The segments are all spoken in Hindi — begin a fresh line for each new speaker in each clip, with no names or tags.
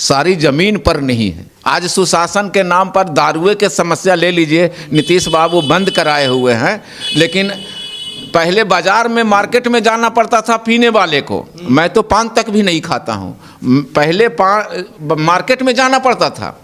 सारी जमीन पर नहीं है। आज सुशासन के नाम पर दारुए के समस्या ले लीजिए, नीतीश बाबू बंद कराए हुए हैं, लेकिन पहले बाजार में मार्केट में जाना पड़ता था पीने वाले को। मैं तो पान तक भी नहीं खाता हूँ, पहले मार्केट में जाना पड़ता था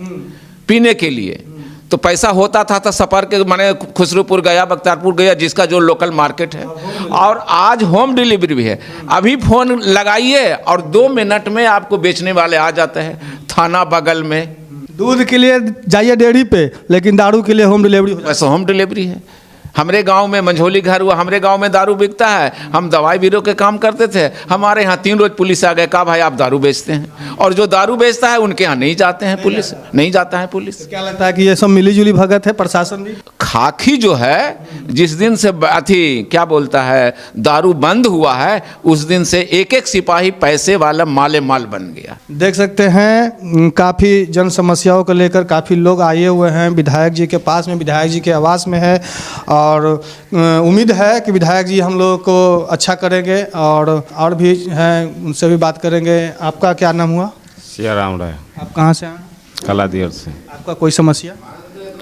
पीने के लिए, तो पैसा होता था तो सफ़र के माने खुसरूपुर गया, बख्तियारपुर गया, जिसका जो लोकल मार्केट है। और आज होम डिलीवरी भी है। अभी फ़ोन लगाइए और 2 मिनट में आपको बेचने वाले आ जाते हैं। थाना बगल में,
दूध के लिए जाइए डेयरी पे, लेकिन दारू के लिए होम डिलीवरी हो
वैसे होम डिलीवरी है। हमारे गांव में मंझोली घर हुआ, हमारे गांव में दारू बिकता है। हम दवाई बीरो के काम करते थे, हमारे यहाँ 3 रोज पुलिस आ गए, कहा भाई आप दारू बेचते हैं। और जो दारू बेचता है उनके यहाँ नहीं जाते हैं पुलिस, नहीं जाता है पुलिस।
क्या लगता है कि ये सब मिलीजुली भगत है प्रशासन भी?
खाकी जो है, जिस दिन से अथी क्या बोलता है दारू बंद हुआ है, उस दिन से एक एक सिपाही पैसे वाला माले माल बन गया।
देख सकते हैं काफ़ी जन समस्याओं को लेकर काफ़ी लोग आए हुए हैं विधायक जी के पास में, विधायक जी के आवास में है। और उम्मीद है कि विधायक जी हम लोगों को अच्छा करेंगे और भी हैं, उनसे भी बात करेंगे। आपका क्या नाम हुआ?
सियाराम राय,
आप कहाँ से आए?
कलादियर से।
आपका कोई समस्या?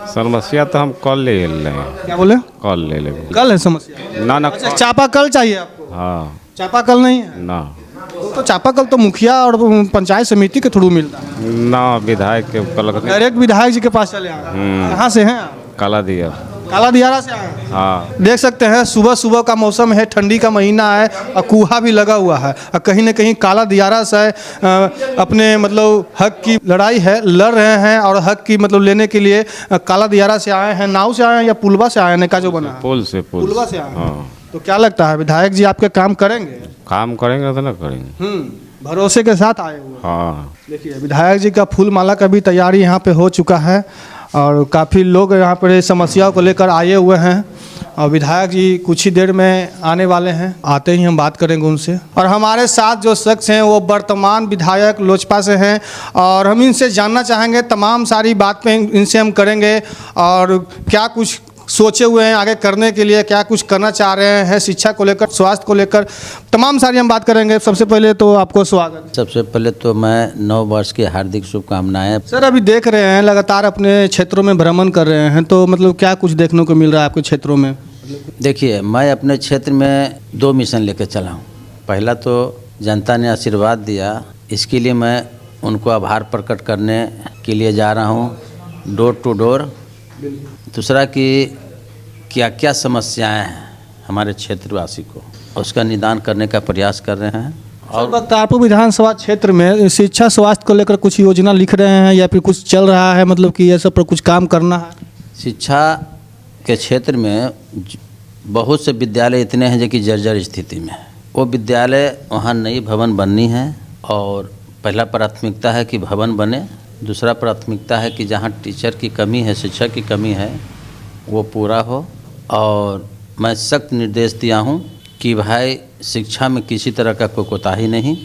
समस्या तो हम कल ले रहे हैं।
क्या बोले?
कल ले लेंगे।
कल है समस्या?
ना
अच्छा, चापाकल चाहिए आपको?
हाँ।
चापाकल नहीं है?
ना
तो चापाकल तो मुखिया और पंचायत समिति के थ्रू मिलता है
ना, विधायक के कल
डायरेक्ट विधायक जी के पास चले आए। कहाँ से हैं आप?
कलादियर।
काला दियारा से आए हैं।
हाँ।
देख सकते हैं सुबह सुबह का मौसम है, ठंडी का महीना है और कुहा भी लगा हुआ है। और कहीं ना कहीं काला दियारा से अपने मतलब हक की लड़ाई है, लड़ रहे हैं और हक की मतलब लेने के लिए काला दियारा से आए हैं। नाव से आए हैं या पुलवा से आए हैं? का जो बना है
पुल से
पुलवा से आए हैं।
हाँ।
तो क्या लगता है विधायक जी आपके काम करेंगे?
काम करेंगे तो ना करेंगे।
भरोसे के साथ आए हुए।
हाँ।
देखिए विधायक जी का फूल माला का भी तैयारी यहाँ पे हो चुका है और काफ़ी लोग यहाँ पर समस्याओं को लेकर आए हुए हैं और विधायक जी कुछ ही देर में आने वाले हैं। आते ही हम बात करेंगे उनसे। और हमारे साथ जो शख्स हैं वो वर्तमान विधायक लोजपा से हैं और हम इनसे जानना चाहेंगे, तमाम सारी बातें इनसे हम करेंगे और क्या कुछ सोचे हुए हैं आगे करने के लिए, क्या कुछ करना चाह रहे हैं शिक्षा को लेकर, स्वास्थ्य को लेकर, तमाम सारी हम बात करेंगे। सबसे पहले तो आपको स्वागत।
सबसे पहले तो मैं नव वर्ष की हार्दिक शुभकामनाएं।
सर अभी देख रहे हैं लगातार अपने क्षेत्रों में भ्रमण कर रहे हैं, तो मतलब क्या कुछ देखने को मिल रहा है आपके क्षेत्रों में?
देखिए, मैं अपने क्षेत्र में 2 मिशन लेकर चला हूँ। पहला तो जनता ने आशीर्वाद दिया, इसके लिए मैं उनको आभार प्रकट करने के लिए जा रहा हूँ डोर टू डोर। दूसरा कि क्या क्या समस्याएं हैं हमारे क्षेत्रवासी को, उसका निदान करने का प्रयास कर रहे हैं।
और बख्तियारपुर विधानसभा क्षेत्र में शिक्षा स्वास्थ्य को लेकर कुछ योजना लिख रहे हैं या फिर कुछ चल रहा है, मतलब कि ये सब पर कुछ काम करना है?
शिक्षा के क्षेत्र में बहुत से विद्यालय इतने हैं जो कि जर्जर स्थिति में है। वो विद्यालय वहाँ नई भवन बननी है और पहला प्राथमिकता है कि भवन बने। दूसरा प्राथमिकता है कि जहाँ टीचर की कमी है, शिक्षक की कमी है, वो पूरा हो। और मैं सख्त निर्देश दिया हूँ कि भाई शिक्षा में किसी तरह का कोई कोताही नहीं,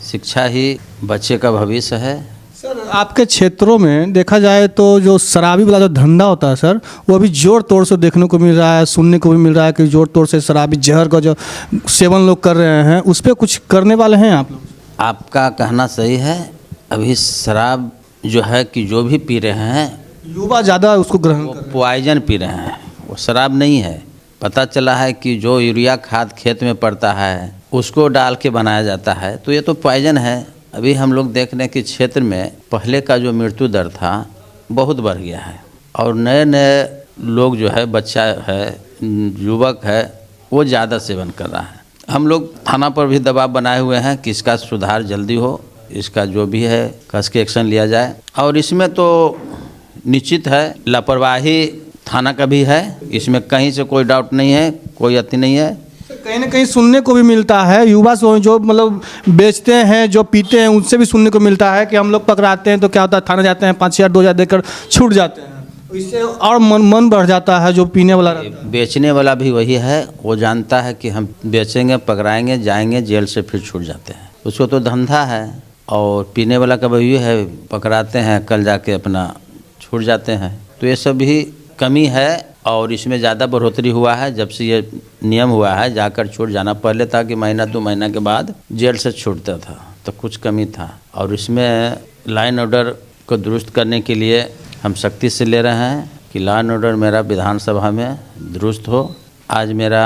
शिक्षा ही बच्चे का भविष्य है।
सर आपके क्षेत्रों में देखा जाए तो जो शराबी वाला जो धंधा होता है सर, वो अभी जोर तोड़ से देखने को मिल रहा है, सुनने को भी मिल रहा है कि जोर तोड़ से शराबी जहर का जो सेवन लोग कर रहे हैं, उस पर कुछ करने वाले हैं आप लोग?
आपका कहना सही है। अभी शराब जो है कि जो भी पी रहे हैं,
युवा ज़्यादा उसको ग्रहण कर रहे हैं।
पॉइजन पी रहे हैं, वो शराब नहीं है। पता चला है कि जो यूरिया खाद खेत में पड़ता है उसको डाल के बनाया जाता है, तो ये तो पॉइजन है। अभी हम लोग देखने के क्षेत्र में पहले का जो मृत्यु दर था बहुत बढ़ गया है और नए नए लोग जो है, बच्चा है, युवक है, वो ज़्यादा सेवन कर रहा है। हम लोग थाना पर भी दबाव बनाए हुए हैं कि इसका सुधार जल्दी हो, इसका जो भी है कस के एक्शन लिया जाए। और इसमें तो निश्चित है लापरवाही थाना का भी है, इसमें कहीं से कोई डाउट नहीं है, कोई अति नहीं है।
कहीं ना कहीं सुनने को भी मिलता है युवा जो मतलब बेचते हैं, जो पीते हैं, उनसे भी सुनने को मिलता है कि हम लोग पकड़ाते हैं तो क्या होता है, थाना जाते हैं 5,000 2,000 देकर छूट जाते हैं। इससे और मन बढ़ जाता है जो पीने वाला रहता है।
बेचने वाला भी वही है, वो जानता है कि हम बेचेंगे, पकड़ाएंगे, जाएंगे जेल से, फिर छूट जाते हैं। उसको तो धंधा है। और पीने वाला का वही है, पकड़ाते हैं, कल जाके अपना छूट जाते हैं। तो ये सब भी कमी है और इसमें ज़्यादा बढ़ोतरी हुआ है जब से ये नियम हुआ है जाकर छूट जाना। पहले था कि महीना 2 महीना के बाद जेल से छूटता था, तो कुछ कमी था। और इसमें लाइन ऑर्डर को दुरुस्त करने के लिए हम सख्ती से ले रहे हैं कि लाइन ऑर्डर मेरा विधानसभा में दुरुस्त हो। आज मेरा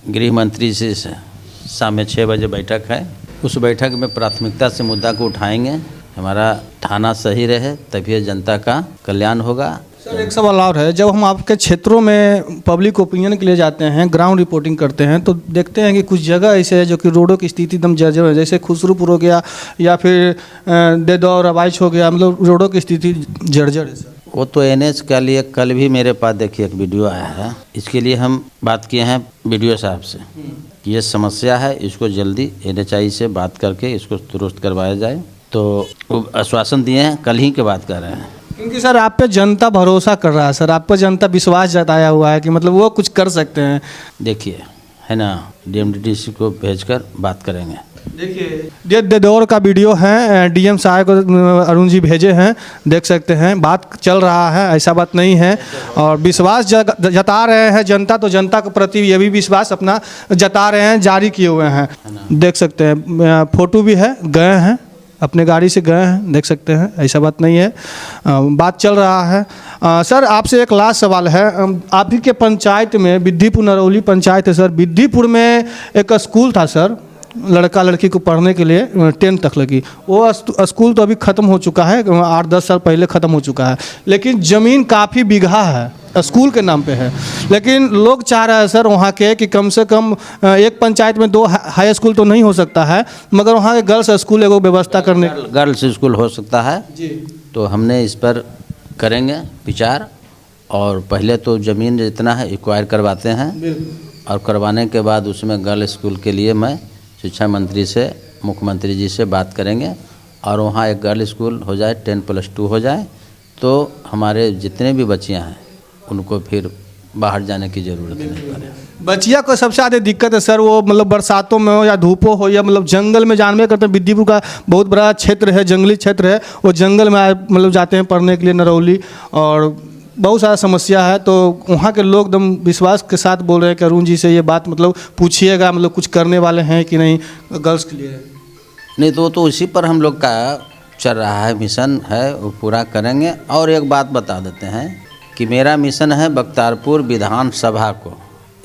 गृह मंत्री से शाम में 6 बजे बैठक है। उस बैठक में प्राथमिकता से मुद्दा को उठाएंगे। हमारा थाना सही रहे तभी जनता का कल्याण होगा।
सर एक सवाल और है, जब हम आपके क्षेत्रों में पब्लिक ओपिनियन के लिए जाते हैं, ग्राउंड रिपोर्टिंग करते हैं, तो देखते हैं कि कुछ जगह ऐसे है जो कि रोडों की स्थिति एकदम जर्जर है, जैसे खुसरूपुर हो गया या फिर देदौर अबाइच हो गया, मतलब रोडों की स्थिति जर्जर है सर।
वो तो NH के लिए कल भी मेरे पास देखिए एक वीडियो आया है। इसके लिए हम बात किए हैं वीडियो साहब से कि ये समस्या है, इसको जल्दी NHI से बात करके इसको दुरुस्त करवाया जाए। तो वो आश्वासन दिए हैं, कल ही की बात कर रहे हैं।
क्योंकि सर आप पे जनता भरोसा कर रहा है सर, आप पर जनता विश्वास जताया हुआ है कि मतलब वो कुछ कर सकते हैं।
देखिए है ना, DMDDC को भेजकर बात करेंगे।
देखिए ये देदौर का वीडियो है, DM साहब को अरुण जी भेजे हैं, देख सकते हैं। बात चल रहा है, ऐसा बात नहीं है। और विश्वास जता रहे हैं जनता, तो जनता के प्रति ये भी विश्वास अपना जता रहे हैं, जारी किए हुए हैं। देख सकते हैं, फोटो भी है, गए हैं अपने गाड़ी से गए हैं, देख सकते हैं, ऐसा बात नहीं है। बात चल रहा है। सर आपसे एक लास्ट सवाल है, आप ही के पंचायत में विद्धिपुर नरौली पंचायत है सर, विद्धिपुर में एक स्कूल था सर, लड़का लड़की को पढ़ने के लिए 10th तक लगी। वो स्कूल तो अभी ख़त्म हो चुका है, 8-10 साल पहले ख़त्म हो चुका है, लेकिन ज़मीन काफ़ी बीघा है, स्कूल के नाम पे है। लेकिन लोग चाह रहे हैं सर वहाँ के कि कम से कम एक पंचायत में 2 हाई स्कूल तो नहीं हो सकता है, मगर वहाँ के गर्ल्स स्कूल एगो व्यवस्था करने।
गर्ल्स स्कूल हो सकता है जी। तो हमने इस पर करेंगे विचार, और पहले तो ज़मीन जितना है एक्वायर करवाते हैं, और करवाने के बाद उसमें गर्ल स्कूल के लिए मैं शिक्षा मंत्री से, मुख्यमंत्री जी से बात करेंगे, और वहाँ एक गर्ल स्कूल हो जाए, 10+2 हो जाए, तो हमारे जितने भी बच्चियाँ हैं उनको फिर बाहर जाने की ज़रूरत नहीं पड़े।
बच्चिया को सबसे ज़्यादा दिक्कत है सर, वो मतलब बरसातों में हो या धूपों हो या मतलब जंगल में जानवे करते हैं। विद्धिपुर का बहुत बड़ा क्षेत्र है, जंगली क्षेत्र है, वो जंगल में मतलब जाते हैं पढ़ने के लिए नरौली, और बहुत सारा समस्या है। तो वहाँ के लोग एकदम विश्वास के साथ बोल रहे हैं कि अरुण जी से ये बात मतलब पूछिएगा, मतलब कुछ करने वाले हैं कि नहीं गर्ल्स के लिए।
नहीं तो उसी पर हम लोग का चल रहा है, मिशन है, वो पूरा करेंगे। और एक बात बता देते हैं कि मेरा मिशन है बख्तियारपुर विधानसभा को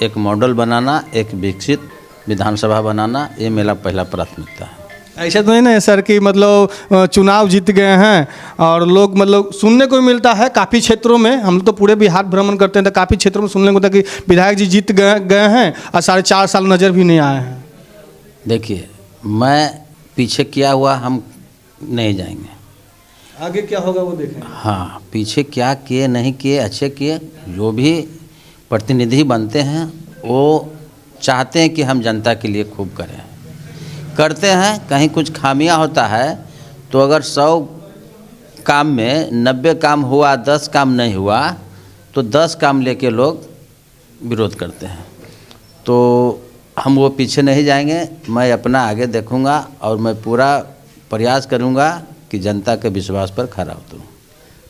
एक मॉडल बनाना, एक विकसित विधानसभा बनाना, ये मेरा पहला प्राथमिकता है।
ऐसा तो नहीं ना सर कि मतलब चुनाव जीत गए हैं और लोग मतलब सुनने को मिलता है काफ़ी क्षेत्रों में, हम तो पूरे बिहार भ्रमण करते हैं तो काफ़ी क्षेत्रों में सुनने को मिलता है कि विधायक जी जीत गए हैं और 4.5 साल नज़र भी नहीं आए हैं।
देखिए मैं पीछे किया हुआ हम नहीं जाएंगे,
आगे क्या होगा वो देखें।
हाँ, पीछे क्या किए नहीं किए, अच्छे किए, जो भी प्रतिनिधि बनते हैं वो चाहते हैं कि हम जनता के लिए खूब करें, करते हैं। कहीं कुछ खामियां होता है तो अगर 100 काम में 90 काम हुआ, 10 काम नहीं हुआ, तो 10 काम लेके लोग विरोध करते हैं। तो हम वो पीछे नहीं जाएंगे, मैं अपना आगे देखूंगा और मैं पूरा प्रयास करूंगा कि जनता के विश्वास पर खरा उतरूं।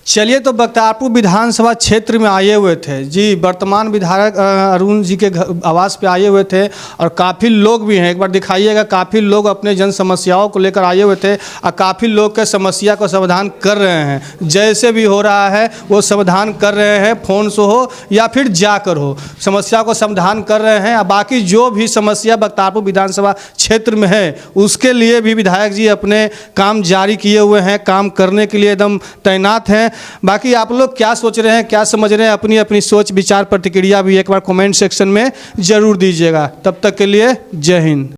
चलिए, तो बख्तियारपुर विधानसभा क्षेत्र में आए हुए थे जी, वर्तमान विधायक अरुण जी के आवास पे आए हुए थे और काफ़ी लोग भी हैं, एक बार दिखाइएगा, काफ़ी लोग अपने जन समस्याओं को लेकर आए हुए थे और काफ़ी लोग के समस्या को समाधान कर रहे हैं। जैसे भी हो रहा है वो समाधान कर रहे हैं, फ़ोन से हो या फिर जाकर हो, समस्या को समाधान कर रहे हैं। और बाकी जो भी समस्या बख्तियारपुर विधानसभा क्षेत्र में है उसके लिए भी विधायक जी अपने काम जारी किए हुए हैं, काम करने के लिए एकदम तैनात हैं। बाकी आप लोग क्या सोच रहे हैं, क्या समझ रहे हैं, अपनी अपनी सोच विचार प्रतिक्रिया भी एक बार कमेंट सेक्शन में ज़रूर दीजिएगा। तब तक के लिए जय हिंद।